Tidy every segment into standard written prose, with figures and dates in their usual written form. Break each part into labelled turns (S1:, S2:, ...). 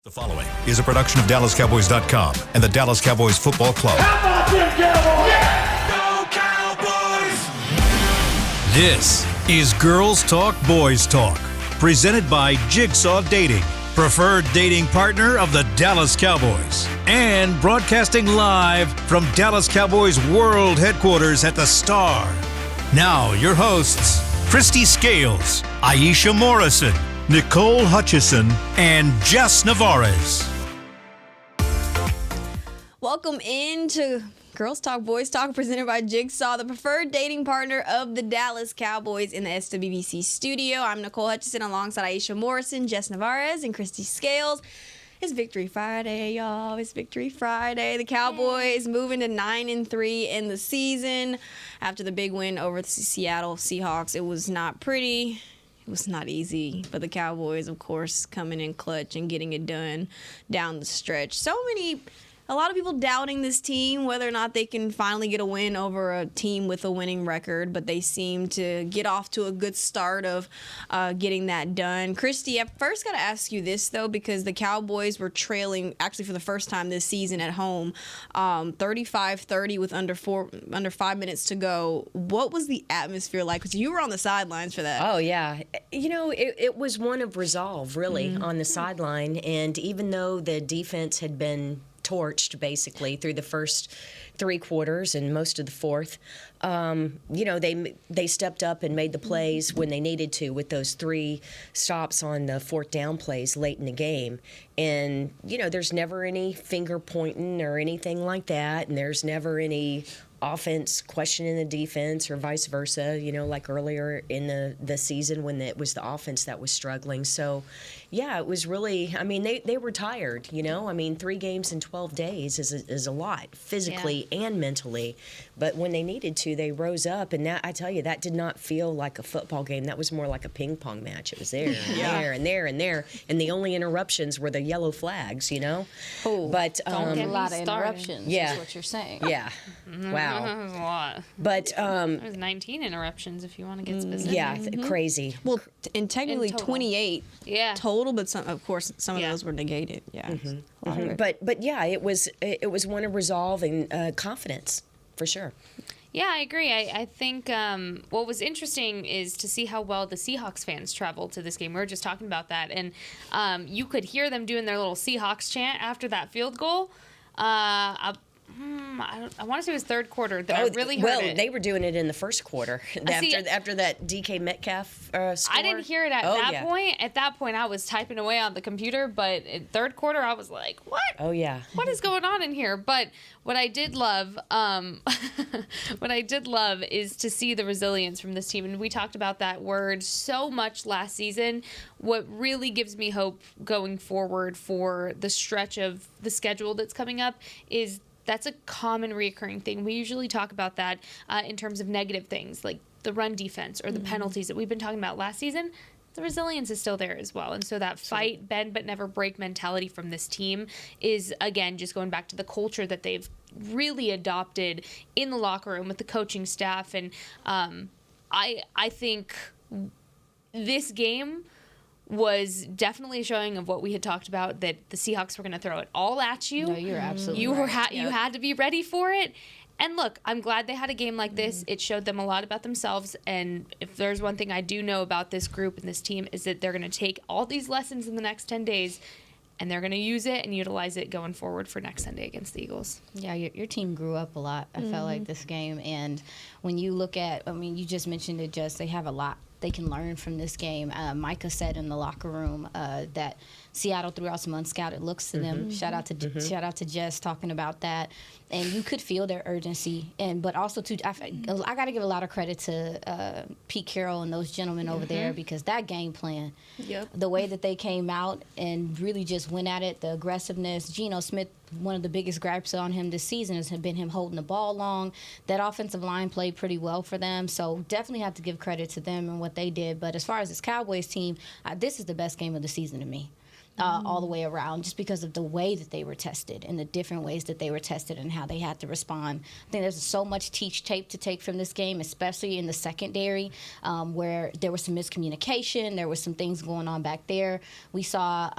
S1: The following is a production of DallasCowboys.com and the Dallas Cowboys Football Club.
S2: How about them Cowboys?
S1: Go Cowboys! This is Girls Talk, Boys Talk, presented by Jigsaw Dating, preferred dating partner of the Dallas Cowboys, and broadcasting live from Dallas Cowboys World Headquarters at the Star. Now, your hosts, Christy Scales, Aisha Morrison, Nicole Hutchison, and Jess Navarez.
S3: Welcome into Girls Talk, Boys Talk, presented by Jigsaw, the preferred dating partner of the Dallas Cowboys in the SWBC studio. I'm Nicole Hutchison alongside Aisha Morrison, Jess Navarez, and Christy Scales. It's Victory Friday, y'all. It's Victory Friday. The Cowboys moving to 9-3 in the season after the big win over the Seattle Seahawks. It was not pretty. It was not easy, but the Cowboys, of course, coming in clutch and getting it done down the stretch. A lot of people doubting this team, whether or not they can finally get a win over a team with a winning record, but they seem to get off to a good start of getting that done. Christy, I first got to ask you this, though, because the Cowboys were trailing, actually for the first time this season at home, 35-30 with under 5 minutes to go. What was the atmosphere like? Because you were on the sidelines for that.
S4: Oh, yeah. You know, it was one of resolve, really, on the sideline. And even though the defense had been torched basically through the first three quarters and most of the fourth, you know, they stepped up and made the plays when they needed to with those three stops on the fourth down plays late in the game. And, you know, there's never any finger pointing or anything like that, and there's never any offense questioning the defense or vice versa, you know, like earlier in the season when it was the offense that was struggling. So, yeah, it was really, I mean, they were tired, you know. I mean, 3 games in 12 days is a lot, physically and mentally. But when they needed to, they rose up. And that, I tell you, that did not feel like a football game. That was more like a ping pong match. It was there and there and there and there. And the only interruptions were the yellow flags, you know.
S5: But don't get a lot of interruptions, is what you're saying.
S4: Yeah. Wow.
S5: That was a lot.
S4: But
S5: it was 19 interruptions if you want to get specific.
S4: Yeah, crazy.
S3: Well, and technically 28 total, but of course some of those were negated. Yeah.
S4: But yeah, it was one of resolve and confidence for sure.
S5: Yeah, I agree. I think what was interesting is to see how well the Seahawks fans traveled to this game. We were just talking about that, and you could hear them doing their little Seahawks chant after that field goal. I want to say it was third quarter that I really heard it.
S4: They were doing it in the first quarter after that DK Metcalf score.
S5: I didn't hear it at that point. At that point, I was typing away on the computer, but in third quarter, I was like, what?
S4: Oh, yeah.
S5: What is going on in here? But what I did love, is to see the resilience from this team. And we talked about that word so much last season. What really gives me hope going forward for the stretch of the schedule that's coming up is that's a common reoccurring thing. We usually talk about that in terms of negative things like the run defense or the penalties that we've been talking about last season. The resilience is still there as well. And so that fight, bend, but never break mentality from this team is, again, just going back to the culture that they've really adopted in the locker room with the coaching staff. And I think this game was definitely a showing of what we had talked about, that the Seahawks were going to throw it all at you.
S3: No, you're absolutely
S5: right. You had to be ready for it. And look, I'm glad they had a game like this. It showed them a lot about themselves. And if there's one thing I do know about this group and this team is that they're going to take all these lessons in the next 10 days and they're going to use it and utilize it going forward for next Sunday against the Eagles.
S6: Yeah, your team grew up a lot, I felt like, this game. And when you look at, I mean, you just mentioned it, Jess, they have a lot they can learn from this game. Micah said in the locker room that Seattle threw out some unscouted looks to them. Shout out to Jess talking about that. And you could feel their urgency. But also, I got to give a lot of credit to Pete Carroll and those gentlemen over there, because that game plan, the way that they came out and really just went at it, the aggressiveness. Geno Smith, one of the biggest gripes on him this season has been him holding the ball long. That offensive line played pretty well for them. So definitely have to give credit to them and what they did. But as far as this Cowboys team, this is the best game of the season to me. all the way around, just because of the way that they were tested and the different ways that they were tested and how they had to respond. I think there's so much tape to take from this game, especially in the secondary, where there was some miscommunication. There was some things going on back there. We saw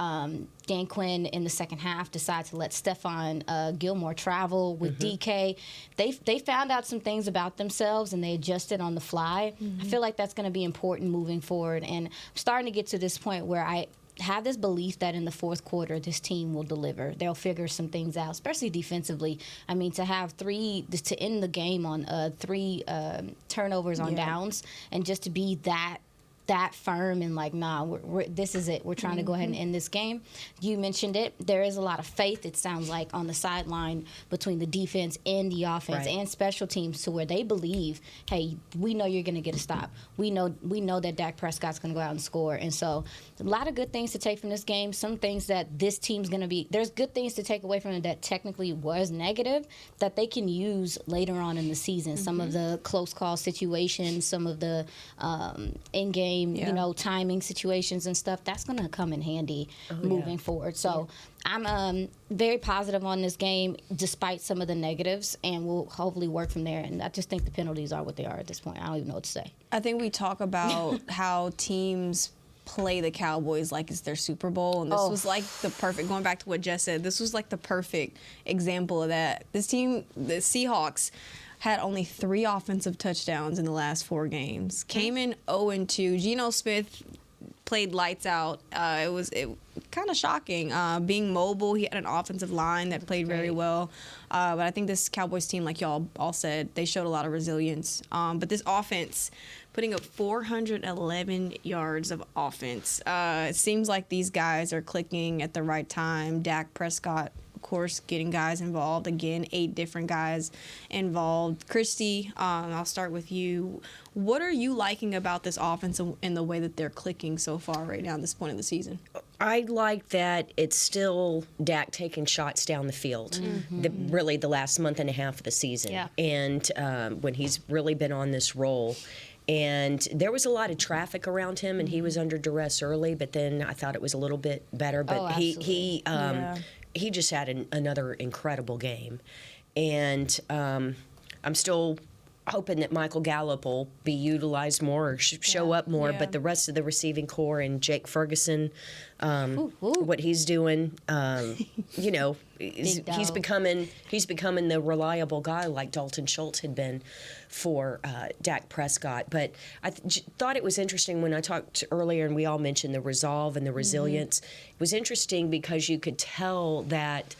S6: Dan Quinn in the second half decide to let Stephon Gilmore travel with DK. They found out some things about themselves and they adjusted on the fly. I feel like that's going to be important moving forward. And I'm starting to get to this point where I have this belief that in the fourth quarter this team will deliver. They'll figure some things out, especially defensively. I mean, to end the game on 3 turnovers on downs, and just to be that firm and like, nah, this is it. We're trying to go ahead and end this game. You mentioned it. There is a lot of faith, it sounds like, on the sideline between the defense and the offense and special teams, to where they believe, hey, we know you're going to get a stop. We know that Dak Prescott's going to go out and score. And so a lot of good things to take from this game. Some things that this team's going to be, there's good things to take away from it that technically was negative that they can use later on in the season. Some of the close call situations, some of the in-game timing situations and stuff, that's going to come in handy moving forward. So I'm very positive on this game, despite some of the negatives, and we'll hopefully work from there. And I just think the penalties are what they are at this point. I don't even know what to say.
S3: I think we talk about how teams play the Cowboys like it's their Super Bowl, and this was like the perfect, going back to what Jess said, this was like the perfect example of that. This team, the Seahawks, had only 3 offensive touchdowns in the last 4 games. Came in 0-2. Geno Smith played lights out. It was kind of shocking. Being mobile, he had an offensive line that played very well. But I think this Cowboys team, like y'all all said, they showed a lot of resilience. But this offense, putting up 411 yards of offense. It seems like these guys are clicking at the right time. Dak Prescott, of course, getting guys involved. Again, 8 different guys involved. Christy, I'll start with you. What are you liking about this offense and the way that they're clicking so far right now at this point of the season?
S4: I like that it's still Dak taking shots down the field, really the last month and a half of the season. Yeah. And when he's really been on this roll. And there was a lot of traffic around him, and he was under duress early, but then I thought it was a little bit better. But he just had another incredible game. And I'm still hoping that Michael Gallup will be utilized more or show up more. But the rest of the receiving core and Jake Ferguson, what he's doing, he's becoming the reliable guy like Dalton Schultz had been for Dak Prescott. But I thought it was interesting when I talked earlier, and we all mentioned the resolve and the resilience. It was interesting because you could tell that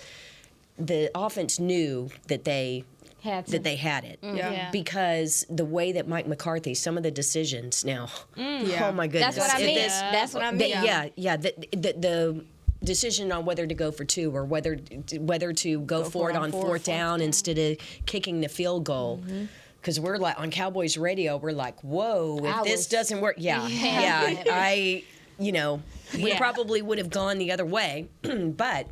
S4: the offense knew that they had it. Because the way that Mike McCarthy, some of the decisions now, oh my goodness.
S6: That's what I mean. That's what I mean.
S4: The decision on whether to go for 2 or whether to go for it on fourth down instead of kicking the field goal. Because we're like, on Cowboys radio, we're like, whoa, if this doesn't work, we probably would have gone the other way. But,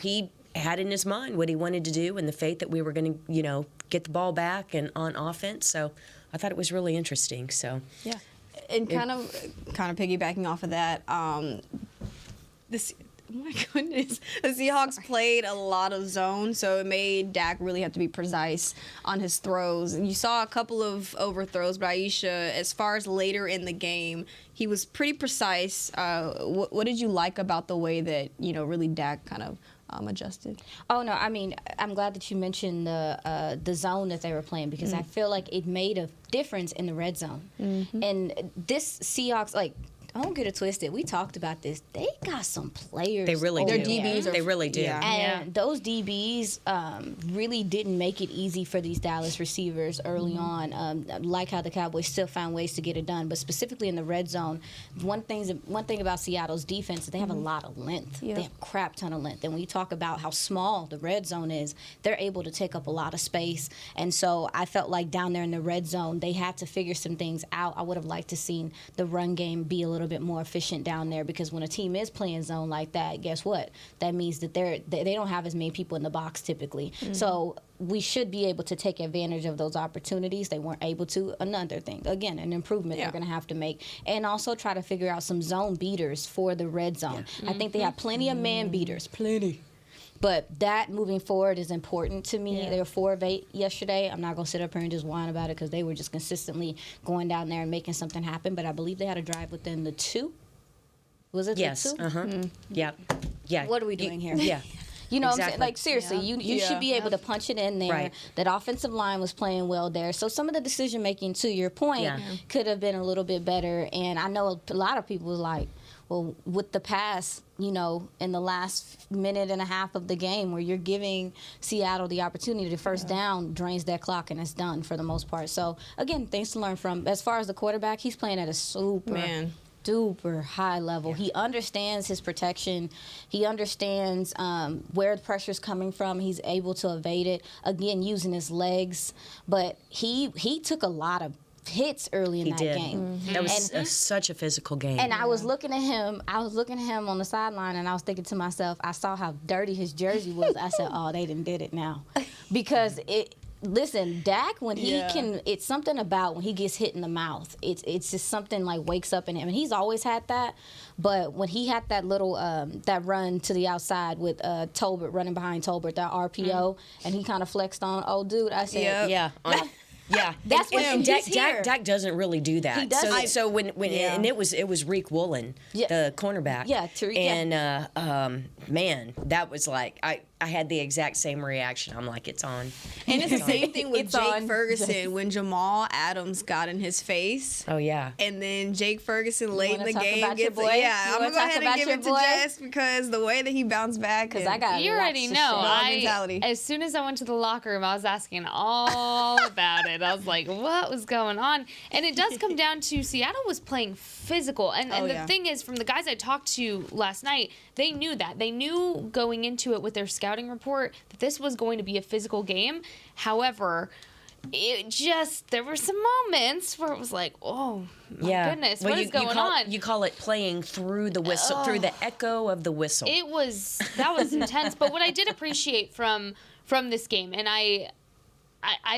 S4: he had in his mind what he wanted to do and the faith that we were going to, get the ball back and on offense. So I thought it was really interesting. So
S3: and kind of piggybacking off of that, my goodness, the Seahawks played a lot of zone, so it made Dak really have to be precise on his throws. And you saw a couple of overthrows by Aisha. As far as later in the game, he was pretty precise. What did you like about the way that really Dak kind of adjusted?
S6: Oh no, I mean, I'm glad that you mentioned the zone that they were playing, because I feel like it made a difference in the red zone. And this Seahawks, don't get it twisted. We talked about this. They got some players.
S4: They really do.
S3: Their DBs
S4: they really do.
S6: And those DBs really didn't make it easy for these Dallas receivers early on. Like how the Cowboys still found ways to get it done, but specifically in the red zone, one thing about Seattle's defense is they have a lot of length. They have a crap ton of length. And when you talk about how small the red zone is, they're able to take up a lot of space. And so I felt like down there in the red zone, they had to figure some things out. I would have liked to seen the run game be a little bit more efficient down there, because when a team is playing zone like that, guess what? That means that they don't have as many people in the box typically. So we should be able to take advantage of those opportunities. They weren't able to. Another thing, again, an improvement they're going to have to make. And also try to figure out some zone beaters for the red zone. I think they have plenty of man beaters. Plenty. But that moving forward is important to me. They were 4 of 8 yesterday. I'm not going to sit up here and just whine about it, because they were just consistently going down there and making something happen. But I believe they had a drive within the 2. Was it
S4: Yes.
S6: the 2?
S4: Yeah. Yeah.
S6: What are we doing here?
S4: Yeah.
S6: You know what I'm
S4: Exactly.
S6: saying? Like, seriously, you should be able to punch it in there.
S4: Right.
S6: That offensive line was playing well there. So some of the decision-making, to your point, could have been a little bit better. And I know a lot of people was like, well, with the pass, in the last minute and a half of the game, where you're giving Seattle the opportunity to first down, drains that clock, and it's done for the most part. So, again, things to learn from. As far as the quarterback, he's playing at a super high level. He understands his protection. He understands where the pressure's coming from. He's able to evade it, again, using his legs. But he took a lot of hits early in that game.
S4: That was such a physical game.
S6: And I was looking at him. On the sideline, and I was thinking to myself, I saw how dirty his jersey was. I said, "Oh, they done did it now," because it. Listen, Dak, when he can, it's something about when he gets hit in the mouth. It's just something like wakes up in him, and he's always had that. But when he had that little that run to the outside with Tolbert running behind Tolbert, that RPO, and he kind of flexed on old dude, I said,
S4: Yeah,
S6: that's what
S4: and
S6: he's here.
S4: Dak doesn't really do that.
S6: He doesn't.
S4: So when and it was Reek Woolen, the cornerback.
S6: Yeah,
S4: and man, that was like I had the exact same reaction. I'm like, it's on.
S3: And it's the same thing with
S6: It's
S3: Jake
S6: on.
S3: Ferguson when Jamal Adams got in his face.
S4: Oh yeah.
S3: And then Jake Ferguson late in
S6: wanna
S3: the
S6: talk
S3: game
S6: about your
S3: gets
S6: boy?
S3: yeah.
S6: You
S3: I'm
S6: wanna
S3: gonna go
S6: talk
S3: ahead
S6: about
S3: and give
S6: your
S3: it to
S6: boy?
S3: Jess, because the way that he bounced back.
S6: because I got
S5: You already know.
S3: Dog mentality.
S5: As soon as I went to the locker room, I was asking all about it. I was like, what was going on? And it does come down to Seattle was playing physical. And the thing is, from the guys I talked to last night, they knew that. They knew going into it with their scouting report that this was going to be a physical game. However, there were some moments where it was like, oh my goodness, what is going on?
S4: You call it playing through the whistle, through the echo of the whistle.
S5: That was intense. But what I did appreciate from this game, and I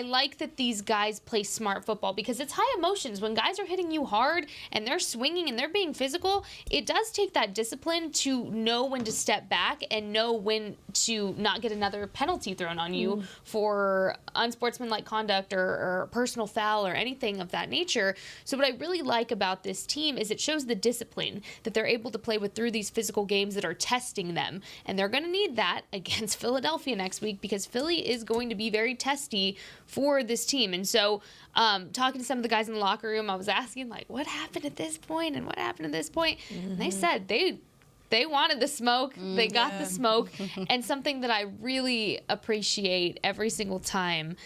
S5: like that these guys play smart football, because it's high emotions. When guys are hitting you hard and they're swinging and they're being physical, it does take that discipline to know when to step back and know when to not get another penalty thrown on you for unsportsmanlike conduct or personal foul or anything of that nature. So what I really like about this team is it shows the discipline that they're able to play with through these physical games that are testing them. And they're going to need that against Philadelphia next week, because Philly is going to be very testy for this team. And so talking to some of the guys in the locker room, I was asking, like, what happened at this point and what happened at this point? And they said they wanted the smoke. They got the smoke. And something that I really appreciate every single time,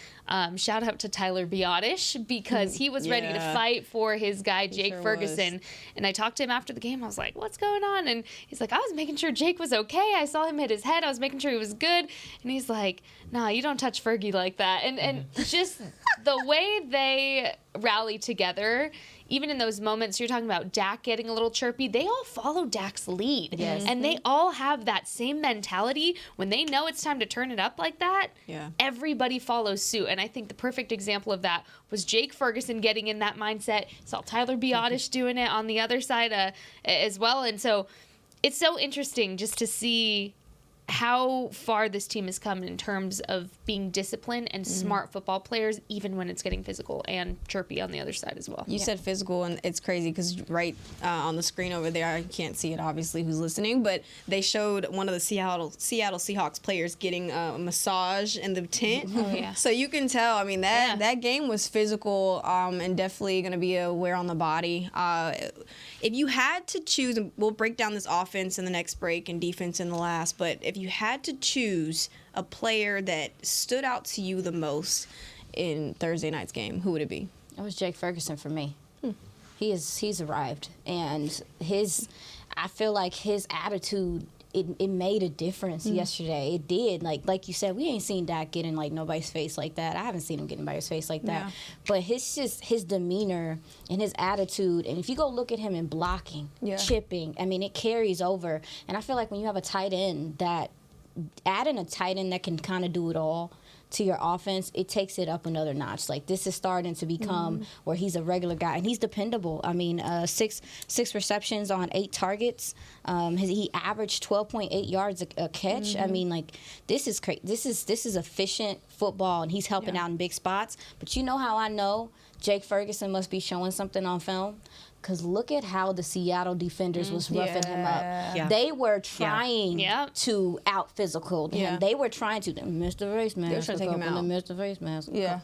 S5: shout out to Tyler Biotish, because he was ready to fight for his guy, Jake Ferguson. And I talked to him after the game. I was like, what's going on? And he's like, I was making sure Jake was okay. I saw him hit his head. I was making sure he was good. And he's like, nah, you don't touch Fergie like that. And just the way they rally together, even in those moments, you're talking about Dak getting a little chirpy, they all follow Dak's lead.
S6: Yes.
S5: And they all have that same mentality. When they know it's time to turn it up like that, everybody follows suit. And I think the perfect example of that was Jake Ferguson getting in that mindset. Saw Tyler Biotish doing it on the other side as well. And so it's so interesting just to see how far this team has come in terms of being disciplined and smart football players, even when it's getting physical and chirpy on the other side as well.
S3: You said physical, and it's crazy because right on the screen over there, I can't see it obviously who's listening, but they showed one of the Seattle Seahawks players getting a massage in the tent.
S5: Oh, yeah.
S3: So you can tell, I mean, that game was physical and definitely going to be a wear on the body. If you had to choose, and we'll break down this offense in the next break and defense in the last, but if you had to choose a player that stood out to you the most in Thursday night's game, who would it be?
S6: It was Jake Ferguson for me. He's arrived, and I feel like his attitude it made a difference yesterday. It did. Like you said, we ain't seen Dak get in like nobody's face like that. I haven't seen him get in nobody's face like that.
S3: Yeah.
S6: But his demeanor and his attitude, and if you go look at him in blocking, chipping, I mean, it carries over. And I feel like when you have a tight end adding a tight end that can kind of do it all to your offense, it takes it up another notch. Like, this is starting to become where he's a regular guy, and he's dependable. I mean, six receptions on 8 targets. He averaged 12.8 yards a catch. I mean, like, this is crazy. This is efficient football, and he's helping out in big spots. But you know how I know Jake Ferguson must be showing something on film? Because look at how the Seattle defenders was roughing him up.
S4: Yeah.
S6: They were trying to out-physical him.
S3: Yeah.
S6: They were trying to miss the face mask.
S3: They were trying to take him out.
S6: Miss the face mask.
S3: Yeah.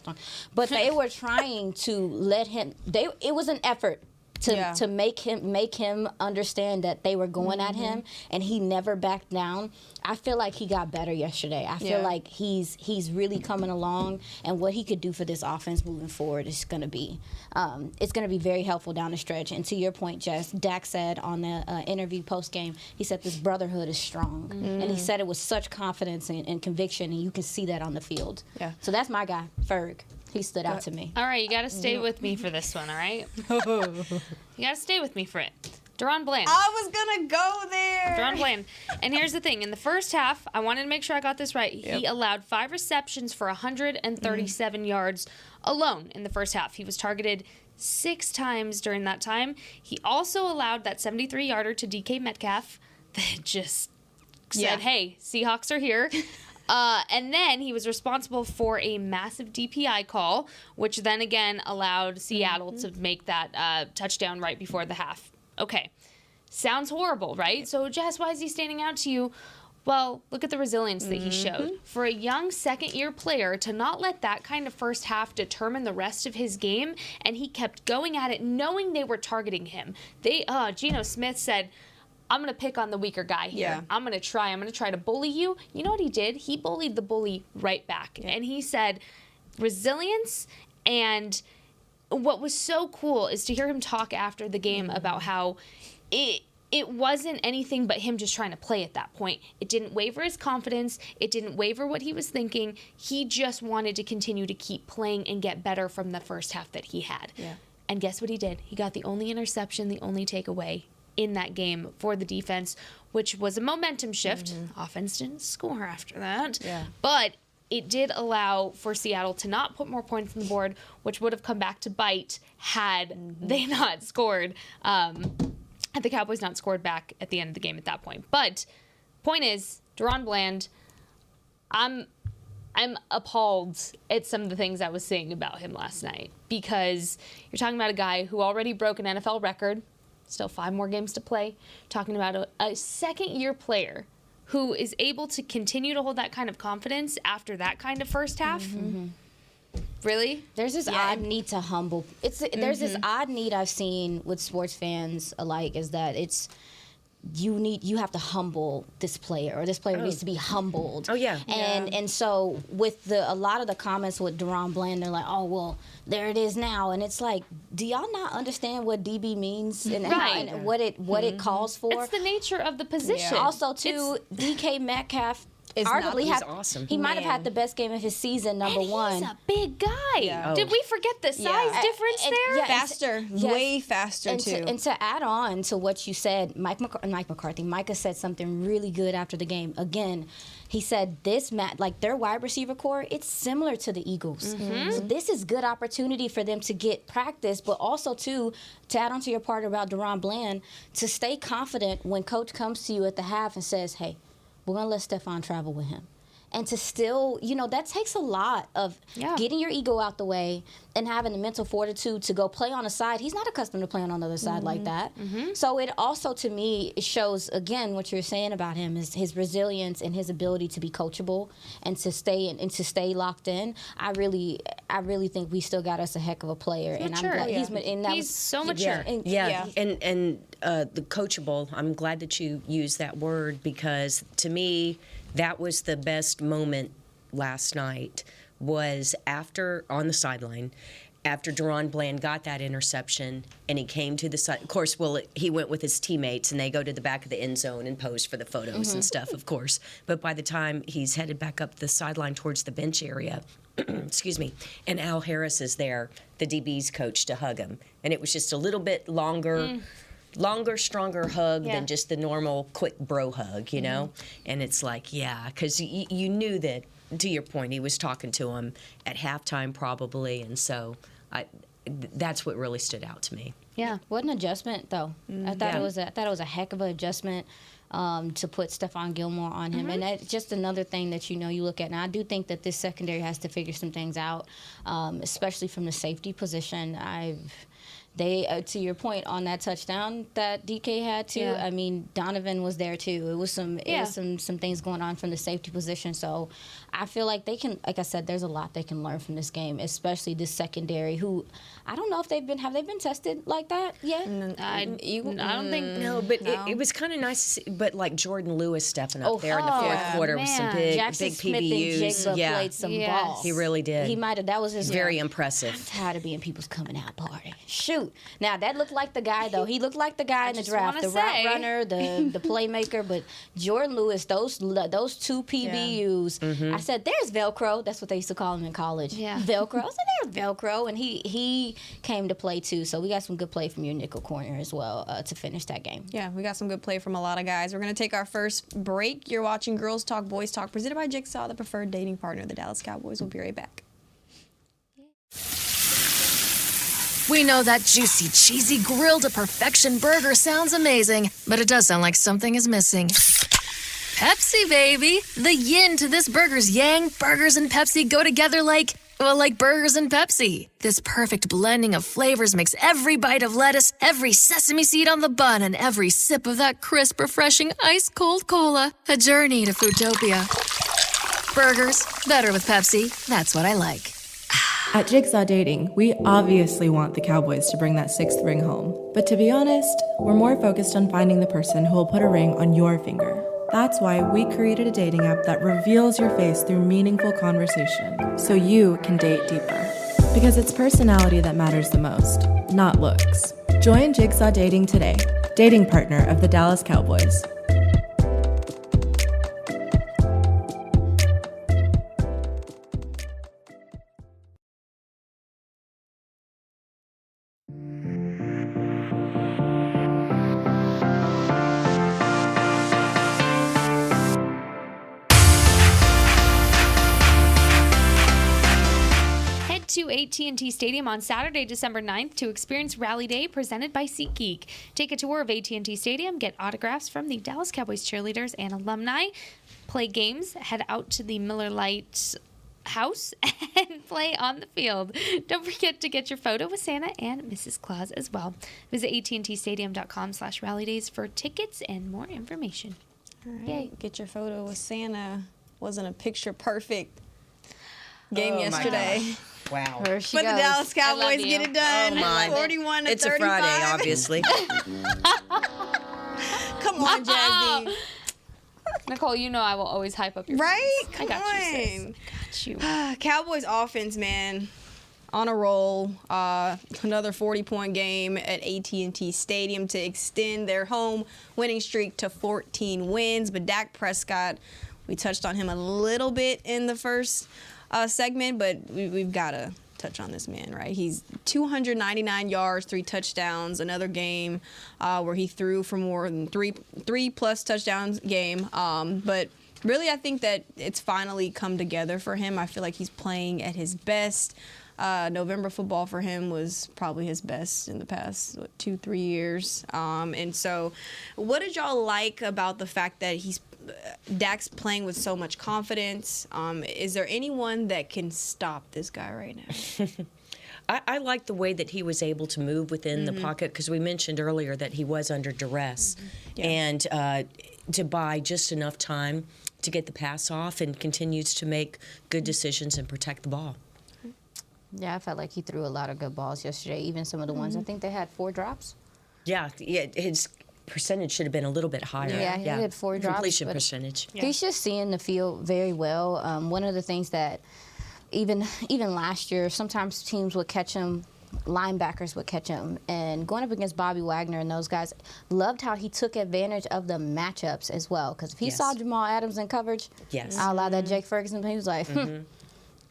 S6: But they were trying to let him. It was an effort to make him understand that they were going at him, and he never backed down. I feel like he got better yesterday. I feel like he's really coming along, and what he could do for this offense moving forward is going to be very helpful down the stretch. And to your point, Jess, Dak said on the interview post game, he said this brotherhood is strong, and he said it with such confidence and conviction, and you can see that on the field. Yeah. So that's my guy, Ferg. He stood out to me.
S5: All right, you got to stay with me for this one, all right? You got to stay with me for it. Deron Bland.
S3: I was going to go there.
S5: Deron Bland. And here's the thing. In the first half, I wanted to make sure I got this right. He allowed 5 receptions for 137 yards alone in the first half. He was targeted 6 times during that time. He also allowed that 73-yarder to DK Metcalf that just said, hey, Seahawks are here. And then he was responsible for a massive DPI call, which then again allowed Seattle to make that touchdown right before the half. Okay. Sounds horrible, right? So, Jess, why is he standing out to you? Well, look at the resilience that he showed. For a young second-year player to not let that kind of first half determine the rest of his game, and he kept going at it knowing they were targeting him. Geno Smith said, I'm going to pick on the weaker guy here.
S3: Yeah.
S5: I'm going to try to bully you. You know what he did? He bullied the bully right back. Yeah. And he said resilience, and what was so cool is to hear him talk after the game about how it wasn't anything but him just trying to play at that point. It didn't waver his confidence. It didn't waver what he was thinking. He just wanted to continue to keep playing and get better from the first half that he had. Yeah. And guess what he did? He got the only interception, the only takeaway in that game for the defense, which was a momentum shift. Offense didn't score after that. Yeah. But it did allow for Seattle to not put more points on the board, which would have come back to bite had they not scored. Had the Cowboys not scored back at the end of the game at that point. But point is, Deron Bland, I'm appalled at some of the things I was saying about him last night, because you're talking about a guy who already broke an NFL record. Still 5 more games to play. Talking about a second-year player who is able to continue to hold that kind of confidence after that kind of first half. Really?
S6: There's this odd need to humble. There's this odd need I've seen with sports fans alike, is that you have to humble this player, or this player needs to be humbled. Oh yeah. And so with a lot of the comments with Deron Bland, they're like, oh well, there it is now, and it's like, do y'all not understand what DB means and what it calls for?
S5: It's the nature of the position.
S6: Also, too, DK Metcalf arguably
S4: awesome.
S6: He might have had the best game of his season, number one.
S5: He's a big guy. Yeah. Did we forget the size difference there?
S3: Yeah, faster, way faster too.
S6: And to add on to what you said, Micah said something really good after the game. Again, he said their wide receiver core, it's similar to the Eagles. So this is good opportunity for them to get practice, but also to add on to your part about Deron Bland, to stay confident when coach comes to you at the half and says, hey, we're going to let Stephon travel with him. And to still, that takes a lot of getting your ego out the way and having the mental fortitude to go play on a side. He's not accustomed to playing on the other side like that. So it also, to me, it shows, again, what you're saying about him is his resilience and his ability to be coachable and to stay locked in. I really think we still got us a heck of a player.
S5: He's
S6: and
S5: mature.
S6: I'm glad
S5: He's so mature.
S4: And the coachable, I'm glad that you used that word, because to me, that was the best moment last night, was after on the sideline, after Deron Bland got that interception and he came to the side, of course, he went with his teammates and they go to the back of the end zone and pose for the photos and stuff, of course. But by the time he's headed back up the sideline towards the bench area, excuse me, and Al Harris is there, the DB's coach, to hug him. And it was just a little bit longer, stronger hug than just the normal quick bro hug, you know? And it's like, yeah, because you knew that, to your point, he was talking to him at halftime probably, and so that's what really stood out to me.
S5: Yeah.
S6: What an adjustment, though. I thought it was a heck of an adjustment to put Stephon Gilmore on him. And that's just another thing that, you look at. And I do think that this secondary has to figure some things out, especially from the safety position. To your point on that touchdown that DK had too.
S5: Yeah.
S6: I mean, Donovan was there too. It was some things going on from the safety position. So I feel like they can, like I said, there's a lot they can learn from this game, especially this secondary. Who I don't know if have they been tested like that yet?
S5: I don't think
S4: No, but it was kind of nice to see, but like Jordan Lewis stepping up there in the fourth quarter with some big
S6: Jackson Smith
S4: PBUs.
S6: and Jigba played some ball.
S4: He really did.
S6: He might have. That was his
S4: very impressive.
S6: I'm tired of being people's coming out party. Shoot. Now that looked like the guy though. He looked like the guy in the draft, the route runner, the playmaker. But Jordan Lewis, those two PBUs. I said, "There's Velcro." That's what they used to call him in college.
S5: Yeah.
S6: Velcro. I said, "There's Velcro," and he came to play too. So we got some good play from your nickel corner as well to finish that game.
S3: Yeah, we got some good play from a lot of guys. We're going to take our first break. You're watching Girls Talk, Boys Talk, presented by Jigsaw, the preferred dating partner of the Dallas Cowboys. We'll be right back.
S2: We know that juicy, cheesy, grilled to perfection burger sounds amazing, but it does sound like something is missing. Pepsi, baby! The yin to this burger's yang. Burgers and Pepsi go together like burgers and Pepsi. This perfect blending of flavors makes every bite of lettuce, every sesame seed on the bun, and every sip of that crisp, refreshing, ice-cold cola a journey to Foodtopia. Burgers, better with Pepsi. That's what I like.
S7: At Jigsaw Dating, we obviously want the Cowboys to bring that 6th ring home. But to be honest, we're more focused on finding the person who will put a ring on your finger. That's why we created a dating app that reveals your face through meaningful conversation, so you can date deeper. Because it's personality that matters the most, not looks. Join Jigsaw Dating today, dating partner of the Dallas Cowboys.
S5: To AT&T Stadium on Saturday, December 9th to experience Rally Day presented by SeatGeek. Take a tour of AT&T Stadium, get autographs from the Dallas Cowboys cheerleaders and alumni, play games, head out to the Miller Lite house, and play on the field. Don't forget to get your photo with Santa and Mrs. Claus as well. Visit AT&TStadium.com/rallydays for tickets and more information.
S3: All right.
S5: Yay.
S3: Get your photo with Santa. Wasn't a picture perfect game yesterday.
S4: Wow.
S6: There she
S3: But
S6: goes.
S3: the Dallas Cowboys
S5: you.
S3: get it done.
S4: Oh, my.
S3: 41 to 35.
S4: It's a Friday, obviously.
S3: Come on, Jazzy.
S5: Nicole, you know I will always hype up your
S3: Right?
S5: friends.
S3: Come
S5: I got
S3: on.
S5: you, sis. Got you.
S3: Cowboys offense, man, on a roll. Another 40-point game at AT&T Stadium to extend their home winning streak to 14 wins. But Dak Prescott, we touched on him a little bit in the first segment, but we've got to touch on this man, right? He's 299 yards, 3 touchdowns, another game where he threw for more than three plus touchdowns game. But really, I think that it's finally come together for him. I feel like he's playing at his best. November football for him was probably his best in the past 2-3 years. And so what did y'all like about the fact that Dak's playing with so much confidence? Is there anyone that can stop this guy right now?
S4: I like the way that he was able to move within the pocket, because we mentioned earlier that he was under duress.
S3: Yeah.
S4: And to buy just enough time to get the pass off, and continues to make good decisions and protect the ball.
S6: Yeah, I felt like he threw a lot of good balls yesterday, even some of the ones. I think they had 4 drops.
S4: Yeah, his percentage should have been a little bit higher.
S6: Yeah, he had 4 drops.
S4: Completion
S6: but
S4: percentage.
S6: He's just seeing the field very well. One of the things that even last year, sometimes teams would catch him. Linebackers would catch him, and going up against Bobby Wagner and those guys, loved how he took advantage of the matchups as well. Because if he saw Jamal Adams in coverage, I allowed that Jake Ferguson. He was like,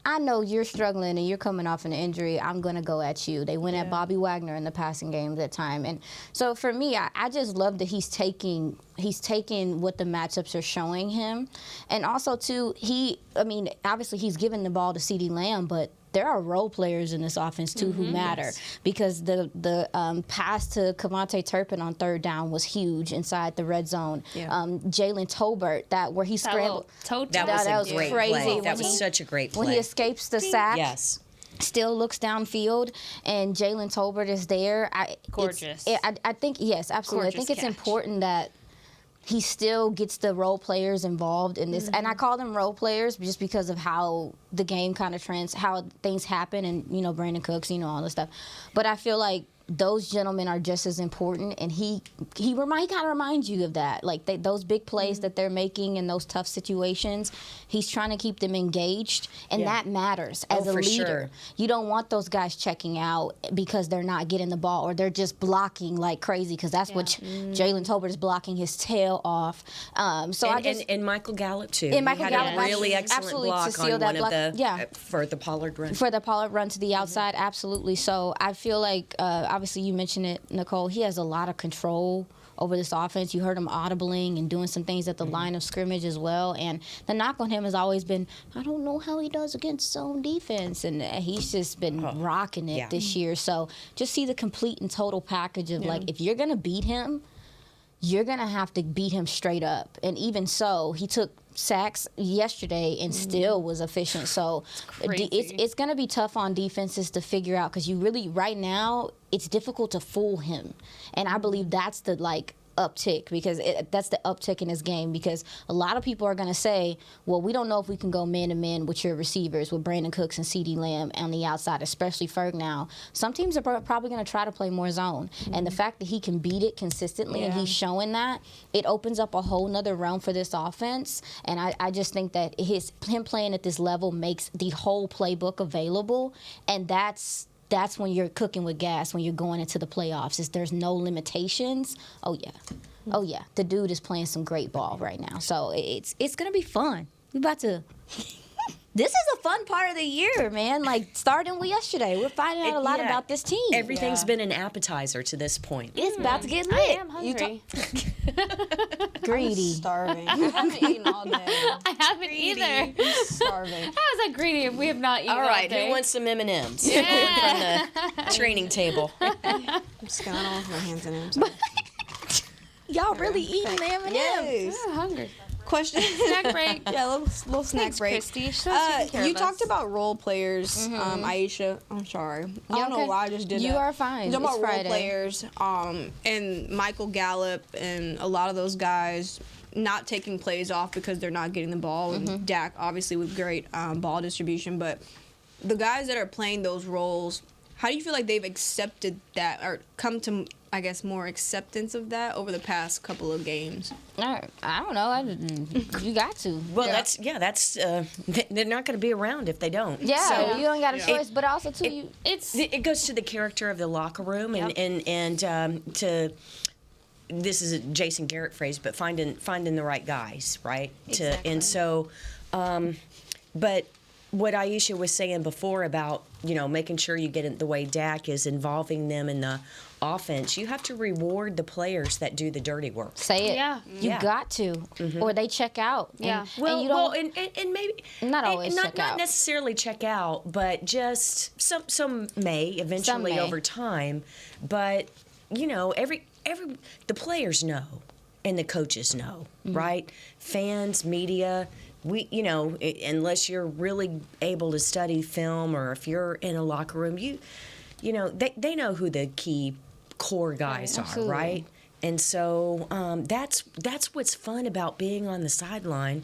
S6: I know you're struggling and you're coming off an injury. I'm going to go at you. They went at Bobby Wagner in the passing game that time. And so for me, I just love that he's taking what the matchups are showing him. And also, too, obviously he's giving the ball to CeeDee Lamb, but there are role players in this offense, too, who matter. Because the pass to Kevontae Turpin on third down was huge inside the red zone. Jalen Tolbert, where he scrambled.
S4: That was a great
S6: crazy
S4: play. That was such a great play.
S6: When he escapes the sack. Still looks downfield, and Jalen Tolbert is there.
S5: Gorgeous.
S6: I think, yes, absolutely.
S5: Gorgeous
S6: I think it's
S5: catch.
S6: important that he still gets the role players involved in this. And I call them role players just because of how the game kind of how things happen, and, Brandon Cooks, all this stuff. But I feel like those gentlemen are just as important, and he kind of reminds you of that. Like those big plays that they're making in those tough situations, he's trying to keep them engaged, and that matters as a leader.
S4: Sure.
S6: You don't want those guys checking out because they're not getting the ball or they're just blocking like crazy, because that's what Jalen Tolbert is blocking his tail off.
S4: And Michael Gallup too.
S6: And Michael
S4: had
S6: Gallup,
S4: a really excellent
S6: absolutely,
S4: block
S6: to seal
S4: on
S6: that
S4: one
S6: block.
S4: of the for the Pollard run.
S6: For the Pollard run to the outside, absolutely. So I feel like, obviously you mentioned it, Nicole, he has a lot of control over this offense. You heard him audibling and doing some things at the line of scrimmage as well. And the knock on him has always been, I don't know how he does against zone defense. And he's just been rocking it this year. So just see the complete and total package of, like, if you're going to beat him, you're going to have to beat him straight up. And even so, he took sacks yesterday and still was efficient. So it's going to be tough on defenses to figure out, because you really, right now, it's difficult to fool him. And I believe that's the, uptick, because that's the uptick in his game, because a lot of people are going to say, well, we don't know if we can go man-to-man with your receivers, with Brandon Cooks and CeeDee Lamb on the outside, especially Ferg now. Some teams are probably going to try to play more zone. And the fact that he can beat it consistently and he's showing that, it opens up a whole nother realm for this offense. And I just think that him playing at this level makes the whole playbook available, and that's when you're cooking with gas, when you're going into the playoffs, is there's no limitations. Oh yeah, the dude is playing some great ball right now. So it's gonna be fun. We about to. This is a fun part of the year, man. Like, starting with yesterday, we're finding out a lot about this team.
S4: Everything's been an appetizer to this point.
S6: It's about to get lit.
S5: I am hungry.
S6: Greedy.
S3: I'm starving. I haven't eaten all day.
S5: I haven't either.
S3: I'm starving.
S5: How is that greedy if we have not eaten
S4: All right,
S5: all day?
S4: who wants some M&Ms from the training table?
S3: I'm just gonna wash my hands in them.
S6: Y'all really eating the M&Ms.
S3: Yes.
S5: I'm hungry.
S3: Question.
S5: Snack break.
S3: Yeah, little snack
S5: Thanks,
S3: break.
S5: Christy. She's so taking care
S3: You
S5: of
S3: talked
S5: us.
S3: about role players, Aisha. I'm sorry. I don't know why I just did that.
S6: You are fine.
S3: You talked
S6: It's
S3: about role
S6: Friday.
S3: players, and Michael Gallup and a lot of those guys not taking plays off because they're not getting the ball. And Dak, obviously, with great ball distribution. But the guys that are playing those roles, how do you feel like they've accepted that, or come to, I guess, more acceptance of that over the past couple of games?
S6: I don't know. You got to.
S4: Well, that's they're not going to be around if they don't.
S6: Yeah,
S4: So
S6: you don't got a choice. But also, too,
S4: it goes to the character of the locker room and to. This is a Jason Garrett phrase, but finding the right guys, right?
S3: Exactly.
S4: And so, but what Aisha was saying before about, making sure you get it the way Dak is, involving them in the offense, you have to reward the players that do the dirty work.
S6: say it.
S5: Yeah.
S6: You got to, or they check out.
S5: Yeah.
S6: And you don't,
S4: and maybe
S6: Not always
S4: not,
S6: check
S4: not
S6: out.
S4: necessarily check out, but just some may eventually
S6: may.
S4: over time. But every the players know, and the coaches know, right? Fans, media. We, unless you're really able to study film, or if you're in a locker room, they know who the key core guys are,
S6: absolutely.
S4: right? And so that's what's fun about being on the sideline,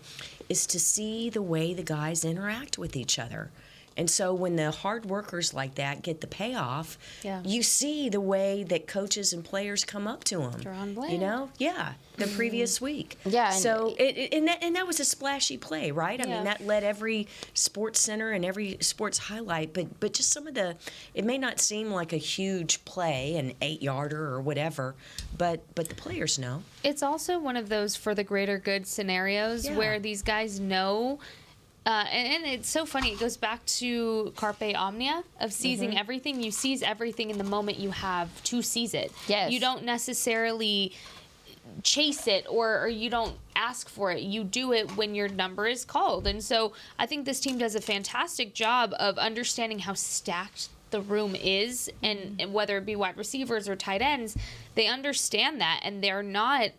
S4: is to see the way the guys interact with each other. And so when the hard workers like that get the payoff, you see the way that coaches and players come up to them.
S5: Drawn blank.
S4: You know? Yeah. The previous week.
S6: Yeah.
S4: So that was a splashy play, right? I mean, that led every sports center and every sports highlight, but just some of it may not seem like a huge play, an 8-yarder or whatever, but the players know.
S5: It's also one of those for the greater good scenarios where these guys know. And it's so funny. It goes back to carpe omnia of seizing everything. You seize everything in the moment you have to seize it.
S6: Yes.
S5: You don't necessarily chase it or you don't ask for it. You do it when your number is called. And so I think this team does a fantastic job of understanding how stacked the room is, and whether it be wide receivers or tight ends, they understand that, and they're not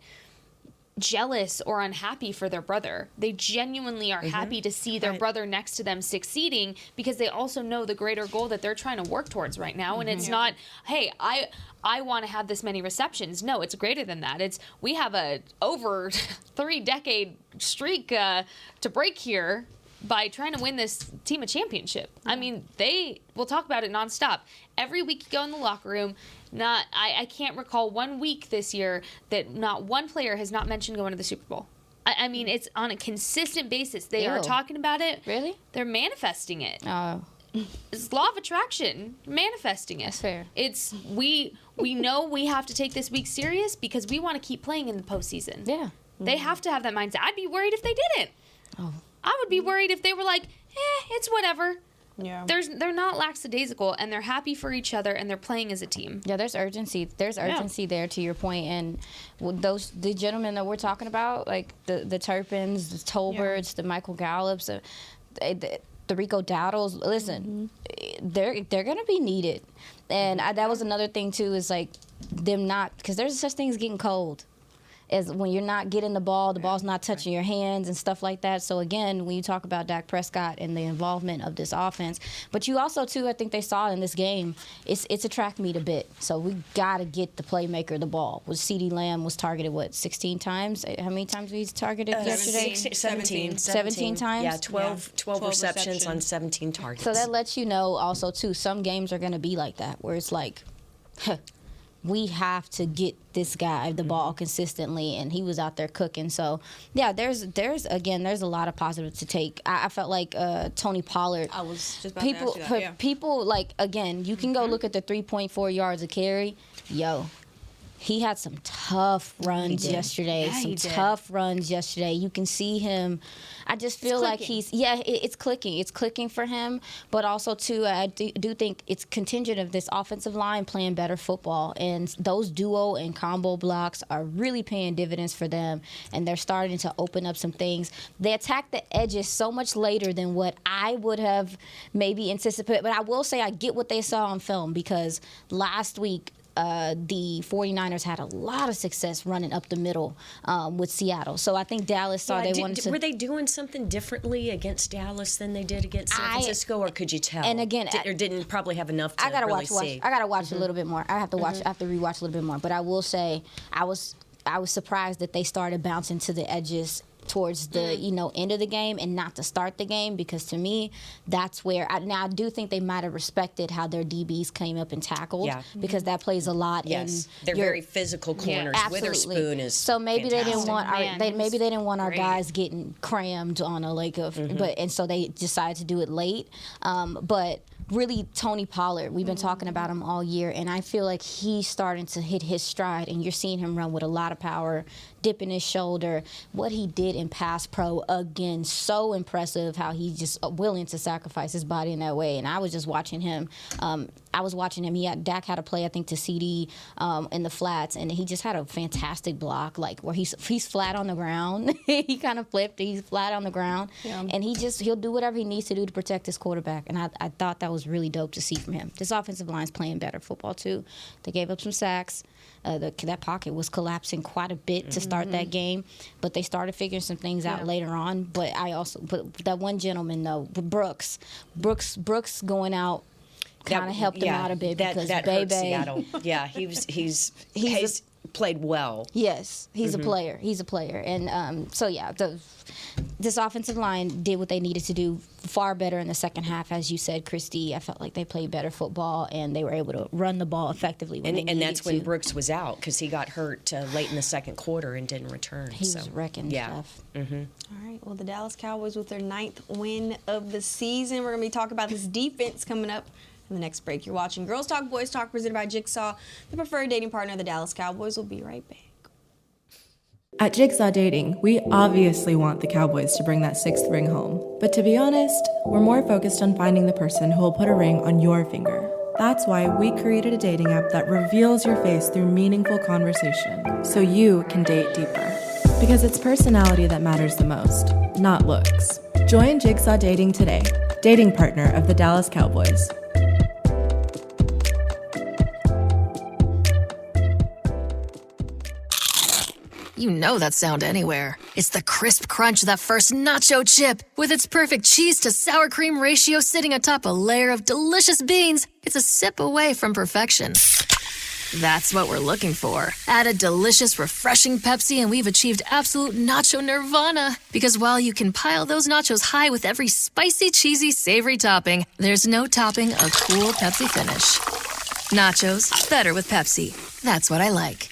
S5: jealous or unhappy for their brother. They genuinely are happy to see their brother next to them succeeding, because they also know the greater goal that they're trying to work towards right now. And it's not, hey, I want to have this many receptions. No, it's greater than that. It's, we have a over 3-decade streak to break here by trying to win this team a championship. I mean, they will talk about it nonstop. Every week you go in the locker room, I can't recall 1 week this year that not one player has not mentioned going to the Super Bowl. I mean, it's on a consistent basis. They are talking about it.
S6: Really?
S5: They're manifesting it.
S6: Oh.
S5: It's law of attraction, manifesting it.
S6: That's fair.
S5: It's we know we have to take this week serious because we want to keep playing in the postseason.
S6: Yeah.
S5: They have to have that mindset. I'd be worried if they didn't.
S6: Oh.
S5: I would be worried if they were like, it's whatever.
S3: Yeah.
S5: They're not lackadaisical, and they're happy for each other, and they're playing as a team.
S6: Yeah, there's urgency. There's urgency there, to your point. And the gentlemen that we're talking about, like the Turpins, the Tolberts, the Michael Gallups, the Rico Dowdles, listen, they're gonna be needed. And that was another thing too, is like them not, because there's such thing as getting cold. Is when you're not getting the ball's not touching your hands and stuff like that. So again, when you talk about Dak Prescott and the involvement of this offense, but you also too, I think they saw in this game, it's a track meet a bit. So we gotta get the playmaker the ball. CeeDee Lamb was targeted 16 times? How many times was he targeted yesterday? 17 times.
S4: Yeah, 12 receptions on 17 targets.
S6: So that lets you know also too, some games are gonna be like that, where it's like, we have to get this guy the ball consistently, and he was out there cooking. So, yeah, there's a lot of positives to take. I felt like Tony Pollard.
S3: I was just about to ask you that,
S6: people like, again, you can go look at the 3.4 yards a carry. He had some tough runs yesterday. Tough runs yesterday. You can see him. I just feel like it's clicking. It's clicking for him. But also, too, I do think it's contingent of this offensive line playing better football. And those duo and combo blocks are really paying dividends for them. And they're starting to open up some things. They attack the edges so much later than what I would have maybe anticipated. But I will say I get what they saw on film, because last week, the 49ers had a lot of success running up the middle with Seattle. So I think Dallas saw they wanted to.
S4: Were they doing something differently against Dallas than they did against San Francisco, or could you tell?
S6: And again,
S4: or didn't probably have enough to
S6: I gotta
S4: really
S6: watch.
S4: see?
S6: I gotta watch a little bit more. I have to watch. I have to rewatch a little bit more. But I will say, I was surprised that they started bouncing to the edges towards the end of the game and not to start the game, because to me that's where I do think they might have respected how their DBs came up and tackled, because that plays a lot.
S4: Yes, they're very physical corners. Witherspoon is
S6: so maybe
S4: fantastic.
S6: they didn't want our guys getting crammed on a lake of and so they decided to do it late. But really, Tony Pollard, we've been talking about him all year, and I feel like he's starting to hit his stride, and you're seeing him run with a lot of power, dipping his shoulder. What he did in pass pro, again, so impressive, how he's just willing to sacrifice his body in that way. And I was just watching him. Dak had a play, I think, to CD in the flats, and he just had a fantastic block, like where he's flat on the ground. He kind of flipped. He's flat on the ground, and he'll do whatever he needs to do to protect his quarterback. And I thought that was really dope to see from him. This offensive line's playing better football too. They gave up some sacks. That pocket was collapsing quite a bit to start that game, but they started figuring some things out later on. But that one gentleman though, Brooks going out kind of helped him out a bit, because
S4: that
S6: Bebe,
S4: hurt Seattle. Yeah, he's played well.
S6: Yes, he's a player. He's a player. And so, yeah, this offensive line did what they needed to do far better in the second half. As you said, Christy, I felt like they played better football, and they were able to run the ball effectively when they needed
S4: And that's when
S6: to.
S4: Brooks was out because he got hurt late in the second quarter and didn't return.
S6: He was wrecking stuff.
S3: All right. Well, the Dallas Cowboys with their 9th win of the season. We're going to be talking about this defense coming up in the next break. You're watching Girls Talk, Boys Talk, presented by Jigsaw, the preferred dating partner of the Dallas Cowboys. We'll be right back.
S7: At Jigsaw Dating, we obviously want the Cowboys to bring that 6th ring home. But to be honest, we're more focused on finding the person who will put a ring on your finger. That's why we created a dating app that reveals your face through meaningful conversation, so you can date deeper. Because it's personality that matters the most, not looks. Join Jigsaw Dating today, dating partner of the Dallas Cowboys.
S2: You know that sound anywhere. It's the crisp crunch of that first nacho chip. With its perfect cheese to sour cream ratio sitting atop a layer of delicious beans, it's a sip away from perfection. That's what we're looking for. Add a delicious, refreshing Pepsi and we've achieved absolute nacho nirvana. Because while you can pile those nachos high with every spicy, cheesy, savory topping, there's no topping a cool Pepsi finish. Nachos, better with Pepsi. That's what I like.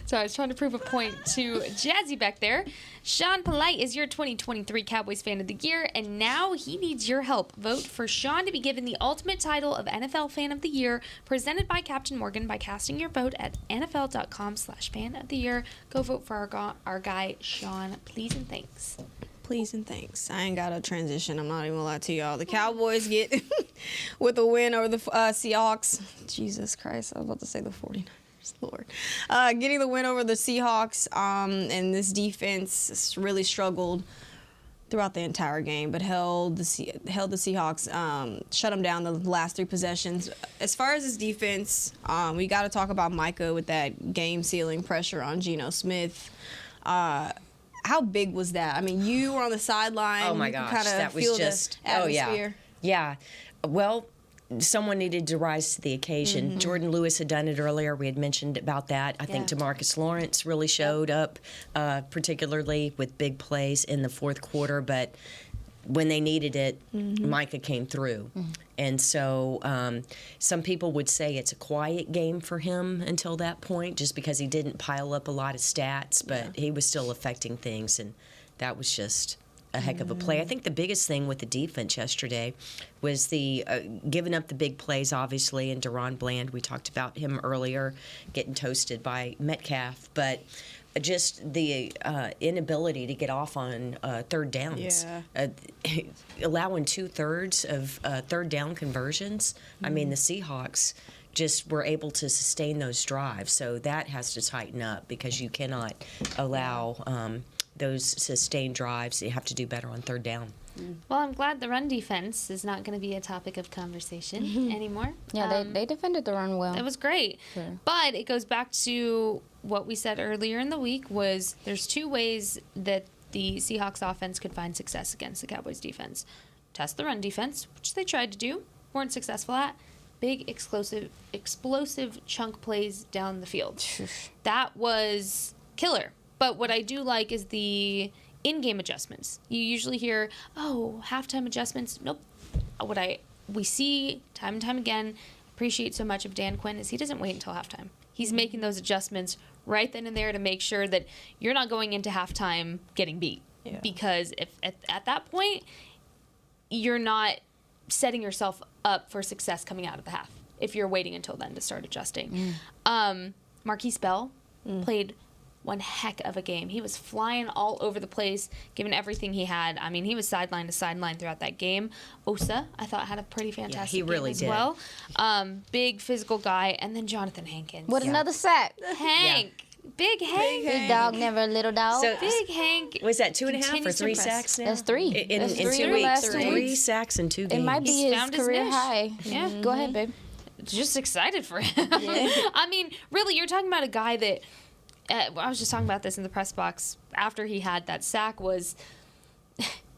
S5: So I was trying to prove a point to Jazzy back there. Sean Polite is your 2023 Cowboys Fan of the Year, and now he needs your help. Vote for Sean to be given the ultimate title of NFL Fan of the Year, presented by Captain Morgan, by casting your vote at NFL.com/fan of the year. Go vote for our guy, Sean. Please and thanks.
S3: Please and thanks. I ain't got a transition. I'm not even gonna lie to y'all. The Cowboys get with a win over the Seahawks. Jesus Christ, I was about to say the 49ers. Lord. Getting the win over the Seahawks, and this defense really struggled throughout the entire game, but held the Seahawks, shut them down the last 3 possessions. As far as this defense, we got to talk about Micah with that game-sealing pressure on Geno Smith. How big was that? I mean, you were on the sideline.
S4: Oh my
S3: you
S4: gosh,
S3: kind of
S4: that was
S3: feel
S4: just
S3: the atmosphere.
S4: Yeah. Well, someone needed to rise to the occasion. Jordan Lewis had done it earlier. We had mentioned about that. I think DeMarcus Lawrence really showed up, particularly with big plays in the fourth quarter. But when they needed it, Micah came through. And so some people would say it's a quiet game for him until that point, just because he didn't pile up a lot of stats, but he was still affecting things, and that was just a heck of a play. I think the biggest thing with the defense yesterday was the giving up the big plays, obviously, and Deron Bland. We talked about him earlier, getting toasted by Metcalf, but just the inability to get off on third downs. Allowing 2/3 of third down conversions. I mean, the Seahawks just were able to sustain those drives, so that has to tighten up, because you cannot allow those sustained drives. You have to do better on third down.
S5: Well, I'm glad the run defense is not going to be a topic of conversation anymore.
S6: Yeah, they defended the run well.
S5: It was great.
S6: Sure.
S5: But it goes back to what we said earlier in the week, was there's 2 ways that the Seahawks offense could find success against the Cowboys defense. Test the run defense, which they tried to do, weren't successful at. Big, explosive chunk plays down the field. That was killer. But what I do like is the in-game adjustments. You usually hear, halftime adjustments. Nope. We see time and time again, appreciate so much of Dan Quinn, is he doesn't wait until halftime. He's making those adjustments right then and there to make sure that you're not going into halftime getting beat. Yeah. Because if at that point, you're not setting yourself up for success coming out of the half if you're waiting until then to start adjusting. Marquise Bell played one heck of a game. He was flying all over the place, given everything he had. I mean, he was sideline to sideline throughout that game. Osa, I thought, had a pretty fantastic
S4: he really
S5: game as
S4: did.
S5: well. Big physical guy. And then Jonathan Hankins.
S6: What another sack.
S5: Hank. Big Hank.
S6: Big dog, never a little dog.
S4: So-
S5: Big Hank.
S4: Was that 2.5 or
S5: continues to
S4: 3
S5: impress.
S4: sacks now?
S6: That's 3.
S4: In
S6: That's 3
S4: 2
S6: in the
S4: weeks.
S6: last 2
S4: 3
S6: weeks.
S4: sacks in 2 games.
S6: It might be
S5: He's
S6: his
S5: found his
S6: career
S5: niche.
S6: high.
S5: Yeah.
S6: Go ahead, babe.
S5: Just excited for him. I mean, really, you're talking about a guy that I was just talking about this in the press box after he had that sack.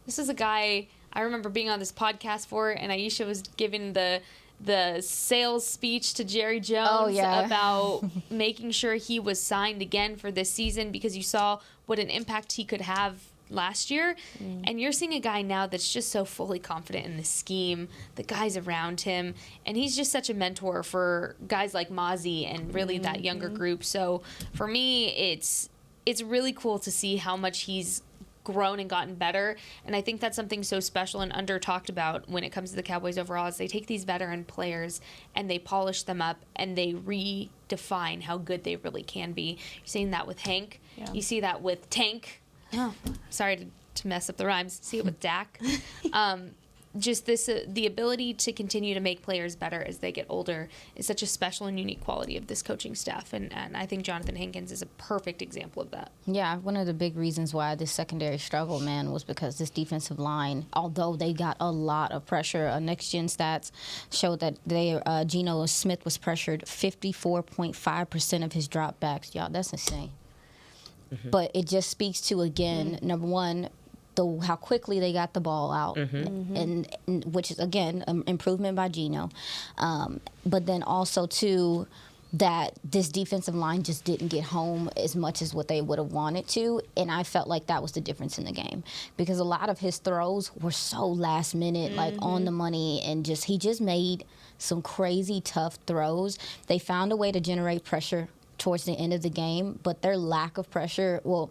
S5: This is a guy I remember being on this podcast for, and Aisha was giving the sales speech to Jerry Jones about making sure he was signed again for this season because you saw what an impact he could have last year. And you're seeing a guy now that's just so fully confident in the scheme, the guys around him, and he's just such a mentor for guys like Mozzie and really that younger group. So for me, it's really cool to see how much he's grown and gotten better, and I think that's something so special and under talked about when it comes to the Cowboys overall is they take these veteran players and they polish them up and they redefine how good they really can be. You're seeing that with Hank. You see that with Tank. Oh, sorry to mess up the rhymes. See it with Dak. Just this, the ability to continue to make players better as they get older is such a special and unique quality of this coaching staff. And I think Jonathan Hankins is a perfect example of that.
S6: Yeah, one of the big reasons why this secondary struggled, man, was because this defensive line, although they got a lot of pressure, Next Gen Stats showed that Geno Smith was pressured 54.5% of his dropbacks. Y'all, that's insane. But it just speaks to, again, number one, how quickly they got the ball out, and which is, again, improvement by Geno. But then also, too, that this defensive line just didn't get home as much as what they would have wanted to, and I felt like that was the difference in the game because a lot of his throws were so last minute, like on the money, and he just made some crazy tough throws. They found a way to generate pressure towards the end of the game, but their lack of pressure, well,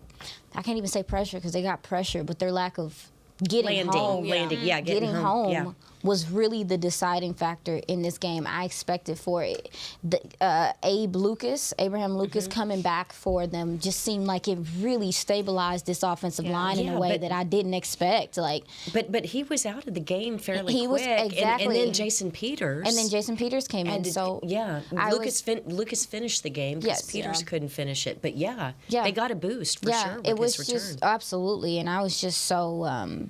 S6: I can't even say pressure because they got pressure, but their lack of getting home was really the deciding factor in this game. I expected for it. Abraham Lucas coming back for them just seemed like it really stabilized this offensive line in a way that I didn't expect.
S4: But he was out of the game fairly quick.
S6: Was exactly.
S4: And then Jason Peters.
S6: came in. So
S4: Lucas finished the game because Peters couldn't finish it. But they got a boost for sure with
S6: it was
S4: his return.
S6: just absolutely, and I was just so.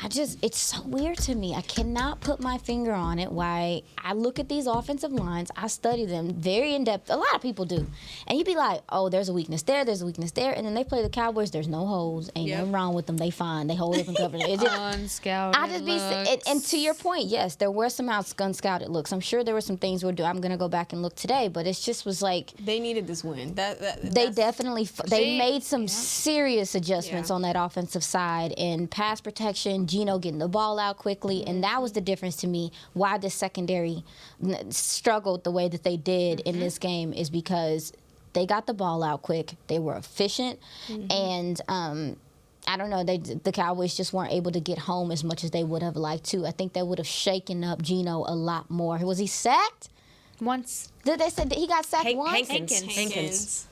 S6: It's so weird to me. I cannot put my finger on it. Why I look at these offensive lines, I study them very in depth. A lot of people do, and you'd be like, "Oh, there's a weakness there. There's a weakness there." And then they play the Cowboys. There's no holes. Ain't nothing wrong with them. They fine. They hold up and cover.
S5: Unscouted
S6: I just and to your point, yes, there were some unscouted looks. I'm sure there were some things we'll do. I'm gonna go back and look today, but it just was like
S3: they needed this win.
S6: They definitely made some serious adjustments on that offensive side and pass protection. Geno getting the ball out quickly, and that was the difference to me. Why the secondary struggled the way that they did in this game is because they got the ball out quick. They were efficient, and I don't know. The Cowboys just weren't able to get home as much as they would have liked to. I think they would have shaken up Geno a lot more. Was he sacked?
S5: Once.
S6: They said that he got sacked once?
S4: Hankins.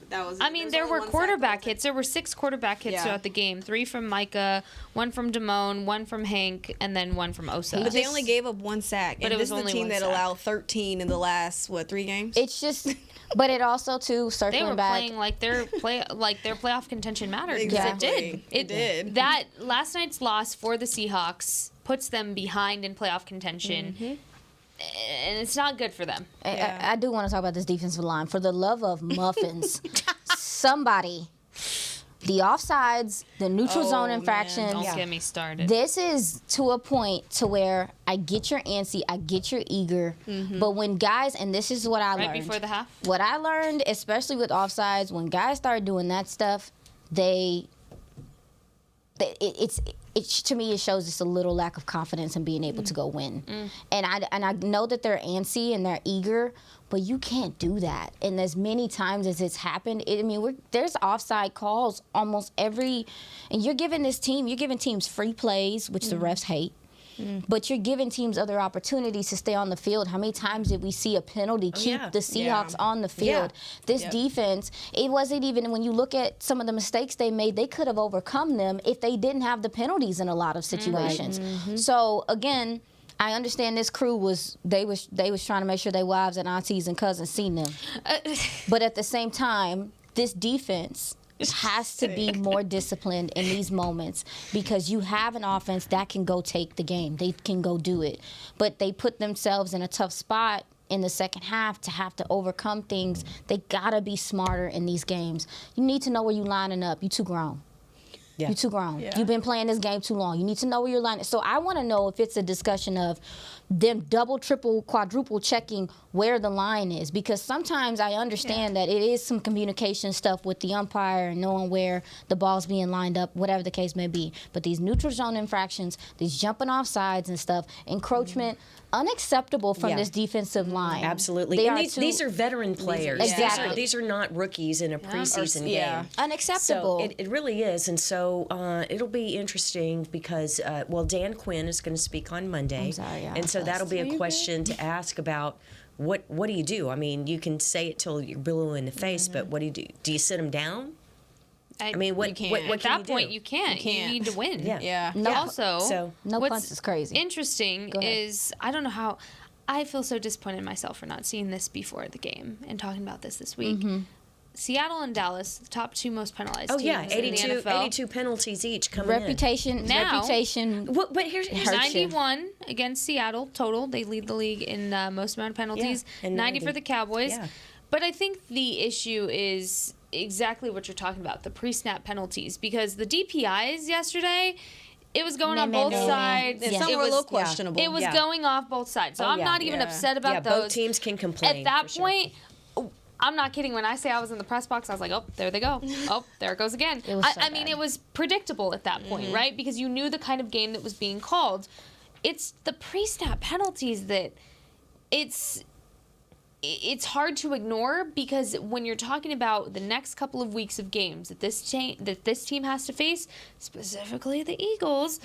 S5: There were quarterback hits. There were 6 quarterback hits throughout the game. 3 from Micah, 1 from Damone, 1 from Hank, and then 1 from Osa.
S3: But they only gave up 1 sack.
S5: But
S3: and
S5: it was
S3: this is the
S5: only
S3: team
S5: 1
S3: that
S5: sack.
S3: allowed 13 in the last 3 games.
S6: It's just, but it also too circling
S5: they were
S6: back.
S5: playing like their playoff contention mattered.
S3: Exactly.
S5: It did. That last night's loss for the Seahawks puts them behind in playoff contention. And it's not good for them.
S6: I do want to talk about this defensive line. For the love of muffins, somebody, the offsides, the neutral zone infractions.
S5: Don't get me started.
S6: This is to a point to where I get you're antsy, I get you're eager, but when guys, and this is what I learned.
S5: Right before the half?
S6: What I learned, especially with offsides, when guys start doing that stuff, to me, it shows just a little lack of confidence in being able to go win. And I know that they're antsy and they're eager, but you can't do that. And as many times as it's happened, there's offside calls almost every, and you're giving teams free plays, which the refs hate. But you're giving teams other opportunities to stay on the field. How many times did we see a penalty keep the Seahawks on the field? This defense, it wasn't even, when you look at some of the mistakes they made, they could have overcome them if they didn't have the penalties in a lot of situations. So, again, I understand this crew was trying to make sure their wives and aunties and cousins seen them, but at the same time, this defense has to be more disciplined in these moments because you have an offense that can go take the game. They can go do it. But they put themselves in a tough spot in the second half to have to overcome things. They got to be smarter in these games. You need to know where you're lining up. You're too grown. Yeah. You're too grown. Yeah. You've been playing this game too long. You need to know where you're lining. So I want to know if it's a discussion of them double, triple, quadruple checking where the line is, because sometimes I understand that it is some communication stuff with the umpire and knowing where the ball's being lined up, whatever the case may be. But these neutral zone infractions, these jumping off sides and stuff, encroachment, unacceptable from this defensive line.
S4: Absolutely. And these are veteran players.
S6: Exactly.
S4: These are not rookies in a preseason game.
S6: Unacceptable.
S4: So it really is. And so it'll be interesting because, Dan Quinn is going to speak on Monday.
S6: I'm sorry,
S4: and so that'll be a question to ask about what do you do? I mean, you can say it till you're blue in the face, but what do you do? Do you sit them down?
S5: I
S4: mean, what
S5: at
S4: can
S5: that
S4: you do?
S5: point you can't. You need to win.
S4: Yeah.
S6: No,
S5: Also,
S6: no
S5: what's
S6: punts is crazy.
S5: Interesting is I don't know how. I feel so disappointed in myself for not seeing this before the game and talking about this week. Seattle and Dallas, the top two most penalized teams in the NFL.
S4: 82 penalties each coming
S6: reputation.
S4: But here's
S5: 91 against Seattle total. They lead the league in most amount of penalties.
S4: And
S5: 90 for the Cowboys.
S4: Yeah.
S5: But I think the issue is exactly what you're talking about, the pre-snap penalties. Because the DPIs yesterday, it was going on both sides.
S3: And some were a little questionable.
S5: It was going off both sides. So I'm not even upset about those.
S4: Both teams can complain.
S5: At that point, I'm not kidding. When I say I was in the press box, I was like, oh, there they go. Oh, there it goes again. I mean, it was predictable at that point, right? Because you knew the kind of game that was being called. It's the pre-snap penalties that it's hard to ignore, because when you're talking about the next couple of weeks of games that this team has to face, specifically the Eagles,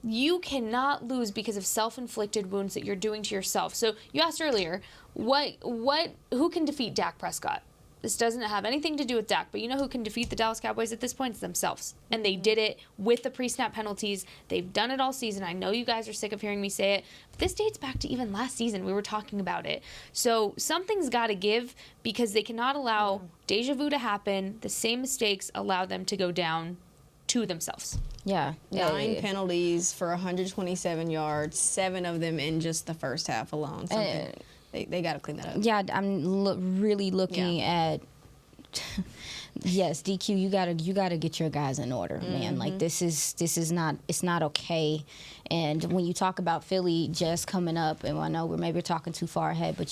S5: you cannot lose because of self-inflicted wounds that you're doing to yourself. So you asked earlier, who can defeat Dak Prescott? This doesn't have anything to do with Dak, but you know who can defeat the Dallas Cowboys at this point? It's themselves. And they did it with the pre-snap penalties. They've done it all season. I know you guys are sick of hearing me say it, but this dates back to even last season. We were talking about it. So something's got to give, because they cannot allow deja vu to happen. The same mistakes allow them to go down to themselves.
S3: 9 penalties for 127 yards, 7 of them in just the first half alone. They got to clean that up.
S6: Yeah, I'm really looking at. Yes, DQ, you gotta get your guys in order, man. Like this is not, it's not okay. And when you talk about Philly just coming up, and I know we're maybe talking too far ahead, but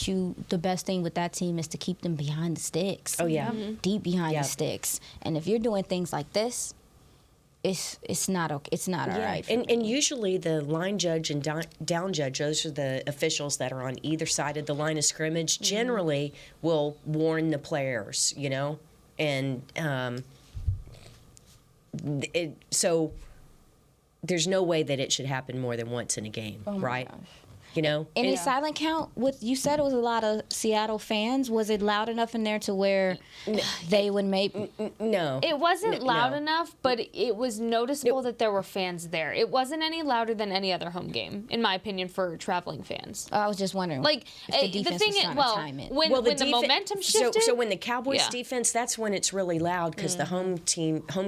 S6: the best thing with that team is to keep them behind the sticks.
S4: Oh yeah,
S6: deep behind the sticks. And if you're doing things like this, it's not okay. It's not all right.
S4: And usually the line judge and down judge, those are the officials that are on either side of the line of scrimmage, generally will warn the players, you know, and so there's no way that it should happen more than once in a game, right?
S6: Gosh.
S4: You know,
S6: any silent count? You said it was a lot of Seattle fans. Was it loud enough in there to where they would maybe?
S4: No,
S5: it wasn't loud enough, but it was noticeable that there were fans there. It wasn't any louder than any other home game, in my opinion, for traveling fans.
S6: I was just wondering,
S5: like
S6: if the defense was trying to time it.
S5: When the momentum shifted.
S4: So when the Cowboys defense, that's when it's really loud, because the home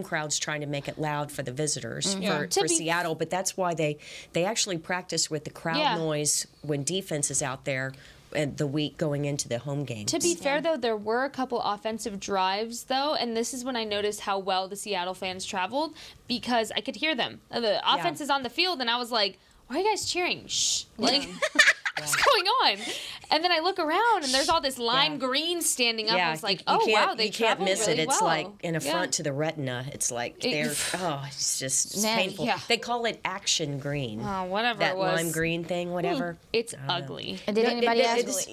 S4: crowd's trying to make it loud for the visitors for Seattle. But that's why they actually practice with the crowd noise when defense is out there the week going into the home game.
S5: To be fair, though, there were a couple offensive drives, though, and this is when I noticed how well the Seattle fans traveled, because I could hear them. The offense is on the field, and I was like, why are you guys cheering? Shh. Like, what's going on? And then I look around, and there's all this lime green standing up. I was like, oh, wow, they traveled
S4: miss
S5: really
S4: it. It's
S5: well.
S4: like an affront to the retina. It's like it's just painful.
S5: Yeah.
S4: They call it action green.
S5: Oh, whatever
S4: that
S5: it was.
S4: lime green thing, whatever.
S5: It's ugly.
S6: And did anybody ask?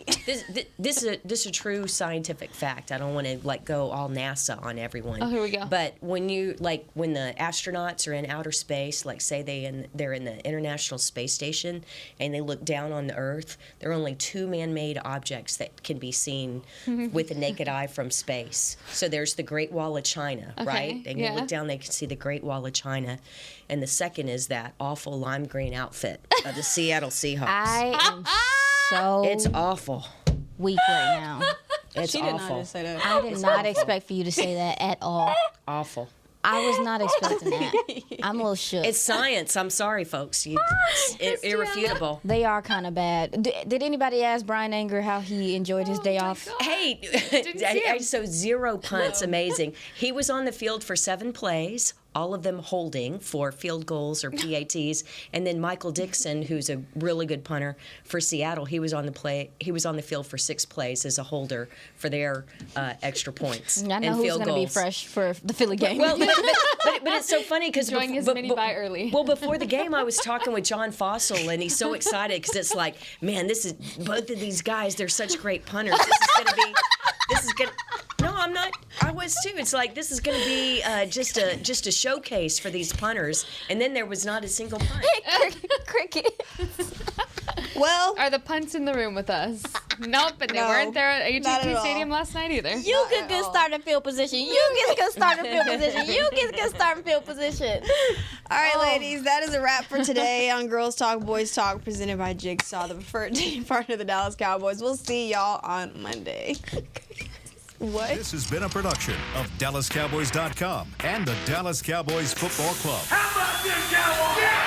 S4: This is a true scientific fact. I don't want to go all NASA on everyone.
S5: Oh, here we go.
S4: But when the astronauts are in outer space, like say they're in the International Space Station, and they look down on the Earth, Earth, there are only 2 man-made objects that can be seen with the naked eye from space. So there's the Great Wall of China, right? And you look down, they can see the Great Wall of China. And the second is that awful lime green outfit of the Seattle Seahawks.
S6: I am so
S4: It's awful.
S6: weak right now.
S4: It's
S3: She did not
S4: awful.
S3: just say that.
S6: I did not expect for you to say that at all.
S4: Awful.
S6: I was not expecting that. I'm a little shook.
S4: It's science. I'm sorry, folks. It's irrefutable.
S6: They are kind of bad. Did anybody ask Brian Anger how he enjoyed his day off?
S4: Hey, so 0 punts, amazing. He was on the field for 7 plays, all of them holding for field goals or PATs. And then Michael Dixon, who's a really good punter for Seattle, he was on the field for 6 plays as a holder for their extra points
S6: I know
S4: and
S6: who's
S4: field
S6: going to be
S4: goals.
S6: fresh for the Philly game.
S4: Well, but it's so funny because
S5: Enjoying his mini bye early.
S4: Well, before the game, I was talking with John Fossil, and he's so excited because it's like, man, both of these guys. They're such great punters. This is gonna. No, I'm not. I was too. It's like this is going to be just a showcase for these punters, and then there was not a single punt.
S6: Cricket.
S3: Well,
S5: Are the punts in the room with us? Nope, and they
S3: No,
S5: weren't there at
S3: not at
S5: AT&T
S3: all.
S5: Stadium last night either.
S6: You get good starting field position. You get good starting field position. You get good starting field position.
S3: all right, ladies, that is a wrap for today on Girls Talk, Boys Talk, presented by Jigsaw, the preferred team partner of the Dallas Cowboys. We'll see y'all on Monday. What?
S1: This has been a production of DallasCowboys.com and the Dallas Cowboys Football Club.
S8: How about this, Cowboys? Yeah!